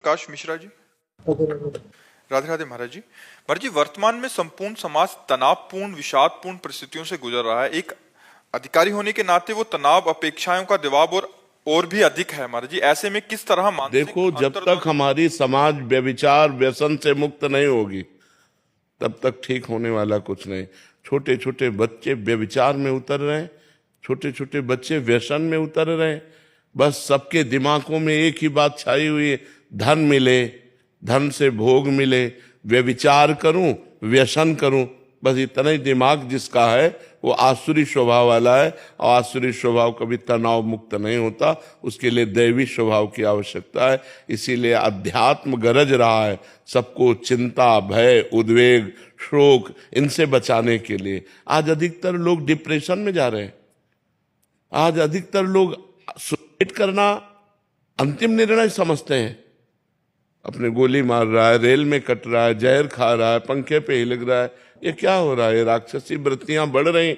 प्रकाश मिश्रा जी। राधे राधे महाराज जी। महाराज जी, वर्तमान में संपूर्ण समाज तनावपूर्ण विषादपूर्ण परिस्थितियों से गुजर रहा है। एक अधिकारी होने के नाते वो तनाव, अपेक्षाओं का दबाव और भी अधिक है। महाराज जी, ऐसे में किस तरह मानसिक देखो, जब तक हमारी समाज व्यभिचार व्यसन से मुक्त नहीं होगी तब तक ठीक होने वाला कुछ नहीं। छोटे छोटे बच्चे व्यभिचार में उतर रहे हैं, छोटे छोटे बच्चे व्यसन में उतर रहे हैं। बस सबके दिमागों में एक ही बात छाई हुई है, धन मिले, धन से भोग मिले, व्यभिचार करूं, व्यसन करूं। बस इतना ही दिमाग जिसका है वो आसुरी स्वभाव वाला है, और आसुरी स्वभाव कभी तनाव मुक्त नहीं होता। उसके लिए दैवी स्वभाव की आवश्यकता है। इसीलिए अध्यात्म गरज रहा है सबको चिंता, भय, उद्वेग, शोक इनसे बचाने के लिए। आज अधिकतर लोग डिप्रेशन में जा रहे हैं। आज अधिकतर लोग सुसाइड करना अंतिम निर्णय समझते हैं। अपने गोली मार रहा है, रेल में कट रहा है, जहर खा रहा है, पंखे पे ही लग रहा है। ये क्या हो रहा है? राक्षसी वृत्तियां बढ़ रही।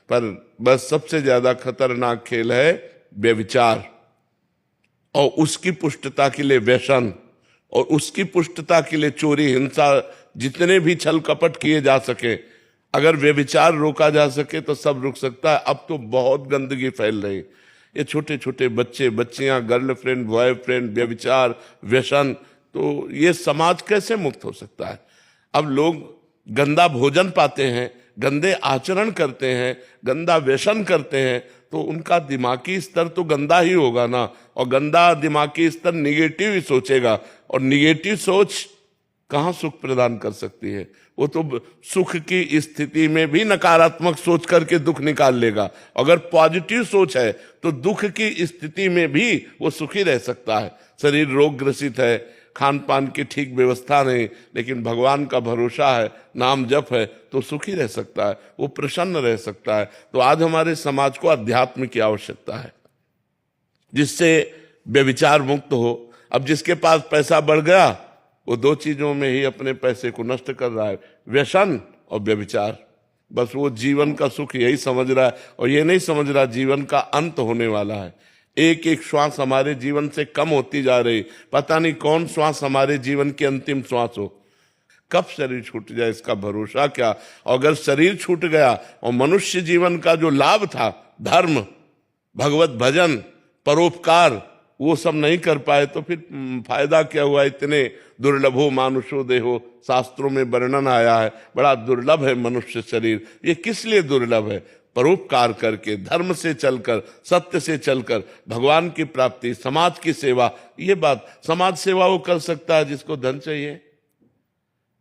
पर बस सबसे ज्यादा खतरनाक खेल है व्यभिचार, और उसकी पुष्टता के लिए व्यसन, और उसकी पुष्टता के लिए चोरी, हिंसा, जितने भी छल कपट किए जा सके। अगर व्यभिचार रोका जा सके तो सब रुक सकता है। अब तो बहुत गंदगी फैल रही। ये छोटे छोटे बच्चे, बच्चियां, गर्लफ्रेंड, बॉयफ्रेंड, व्यभिचार, व्यसन, तो ये समाज कैसे मुक्त हो सकता है? अब लोग गंदा भोजन पाते हैं, गंदे आचरण करते हैं, गंदा व्यसन करते हैं, तो उनका दिमागी स्तर तो गंदा ही होगा ना। और गंदा दिमागी स्तर निगेटिव ही सोचेगा, और निगेटिव सोच कहाँ सुख प्रदान कर सकती है? वो तो सुख की स्थिति में भी नकारात्मक सोच करके दुख निकाल लेगा। अगर पॉजिटिव सोच है तो दुख की स्थिति में भी वो सुखी रह सकता है। शरीर रोग ग्रसित है, खान पान की ठीक व्यवस्था नहीं, लेकिन भगवान का भरोसा है, नाम जप है, तो सुखी रह सकता है, वो प्रसन्न रह सकता है। तो आज हमारे समाज को अध्यात्म की आवश्यकता है, जिससे व्यभिचार मुक्त हो। अब जिसके पास पैसा बढ़ गया वो दो चीजों में ही अपने पैसे को नष्ट कर रहा है, व्यसन और व्यभिचार। बस वो जीवन का सुख यही समझ रहा है, और ये नहीं समझ रहा जीवन का अंत होने वाला है। एक एक श्वास हमारे जीवन से कम होती जा रही। पता नहीं कौन श्वास हमारे जीवन की अंतिम श्वास हो, कब शरीर छूट जाए इसका भरोसा क्या। और अगर शरीर छूट गया और मनुष्य जीवन का जो लाभ था, धर्म, भगवत भजन, परोपकार, वो सब नहीं कर पाए तो फिर फायदा क्या हुआ? इतने दुर्लभो मानुषो देहो, शास्त्रों में वर्णन आया है, बड़ा दुर्लभ है मनुष्य शरीर। ये किस लिए दुर्लभ है? परोपकार करके, धर्म से चलकर, सत्य से चलकर भगवान की प्राप्ति, समाज की सेवा। ये बात, समाज सेवा वो कर सकता है जिसको धन चाहिए,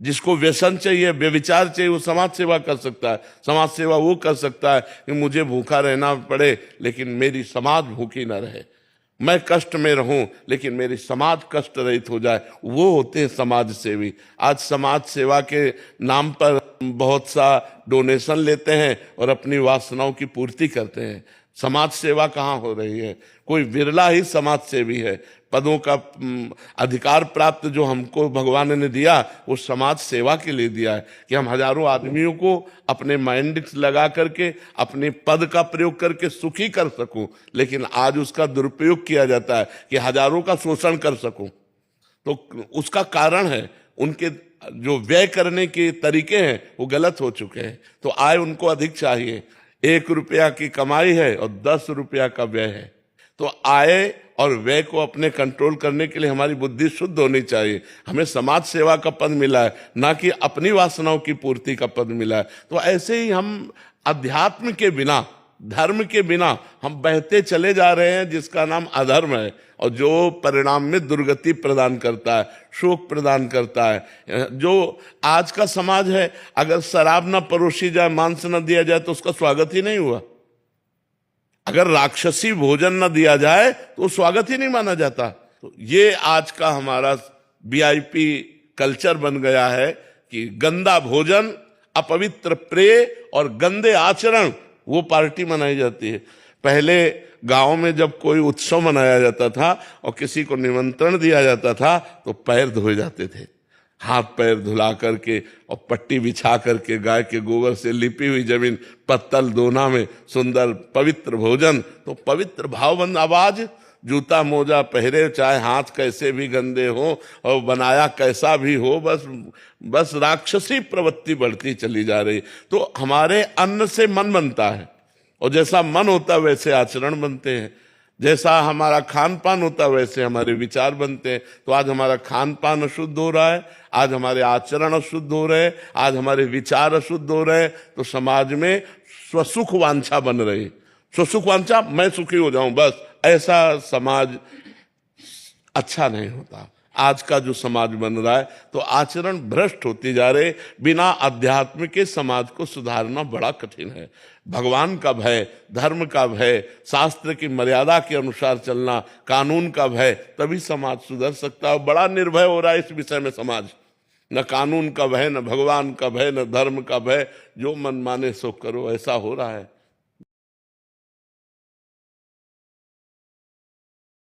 जिसको व्यसन चाहिए, व्यभिचार चाहिए, वो समाज सेवा कर सकता है। समाज सेवा वो कर सकता है कि मुझे भूखा रहना पड़े लेकिन मेरी समाज भूखी ना रहे, मैं कष्ट में रहूं लेकिन मेरी समाज कष्ट रहित हो जाए। वो होते हैं समाज सेवी। आज समाज सेवा के नाम पर बहुत सा डोनेशन लेते हैं और अपनी वासनाओं की पूर्ति करते हैं। समाज सेवा कहाँ हो रही है? कोई विरला ही समाज सेवी है। पदों का अधिकार प्राप्त जो हमको भगवान ने दिया वो समाज सेवा के लिए दिया है, कि हम हजारों आदमियों को अपने माइंड लगा करके, अपने पद का प्रयोग करके सुखी कर सकूं। लेकिन आज उसका दुरुपयोग किया जाता है कि हजारों का शोषण कर सकूं। तो उसका कारण है उनके जो व्यय करने के तरीके हैं वो गलत हो चुके हैं। तो आय उनको अधिक चाहिए। 1 रुपया की कमाई है और 10 रुपया का व्यय है। तो आय और व्यय को अपने कंट्रोल करने के लिए हमारी बुद्धि शुद्ध होनी चाहिए। हमें समाज सेवा का पद मिला है, ना कि अपनी वासनाओं की पूर्ति का पद मिला है। तो ऐसे ही हम अध्यात्म के बिना, धर्म के बिना हम बहते चले जा रहे हैं, जिसका नाम अधर्म है, और जो परिणाम में दुर्गति प्रदान करता है, शोक प्रदान करता है। जो आज का समाज है, अगर शराब न परोसी जाए, मांस न दिया जाए तो उसका स्वागत ही नहीं हुआ। अगर राक्षसी भोजन न दिया जाए तो स्वागत ही नहीं माना जाता। तो ये आज का हमारा VIP कल्चर बन गया है कि गंदा भोजन, अपवित्र प्रेय और गंदे आचरण, वो पार्टी मनाई जाती है। पहले गांव में जब कोई उत्सव मनाया जाता था और किसी को निमंत्रण दिया जाता था तो पैर धोए जाते थे, हाथ पैर धुला करके और पट्टी बिछा करके, गाय के गोबर से लिपी हुई जमीन, पत्तल दोना में सुंदर पवित्र भोजन। तो पवित्र भावबंद आवाज जूता मोजा पहरे, चाहे हाथ कैसे भी गंदे हो और बनाया कैसा भी हो, बस राक्षसी प्रवृत्ति बढ़ती चली जा रही। तो हमारे अन्न से मन बनता है, और जैसा मन होता है वैसे आचरण बनते हैं, जैसा हमारा खान पान होता है वैसे हमारे विचार बनते हैं। तो आज हमारा खान पान अशुद्ध हो रहा है, आज हमारे आचरण अशुद्ध हो रहे हैं, आज हमारे विचार अशुद्ध हो रहे हैं, तो समाज में स्वसुख वांछा बन रही। स्वसुख वांछा, मैं सुखी हो जाऊं बस, ऐसा समाज अच्छा नहीं होता। आज का जो समाज बन रहा है तो आचरण भ्रष्ट होती जा रहे। बिना अध्यात्म के समाज को सुधारना बड़ा कठिन है। भगवान का भय, धर्म का भय, शास्त्र की मर्यादा के अनुसार चलना, कानून का भय, तभी समाज सुधर सकता है। बड़ा निर्भय हो रहा है इस विषय में समाज, न कानून का भय, न भगवान का भय, न धर्म का भय, जो मन माने सो करो, ऐसा हो रहा है।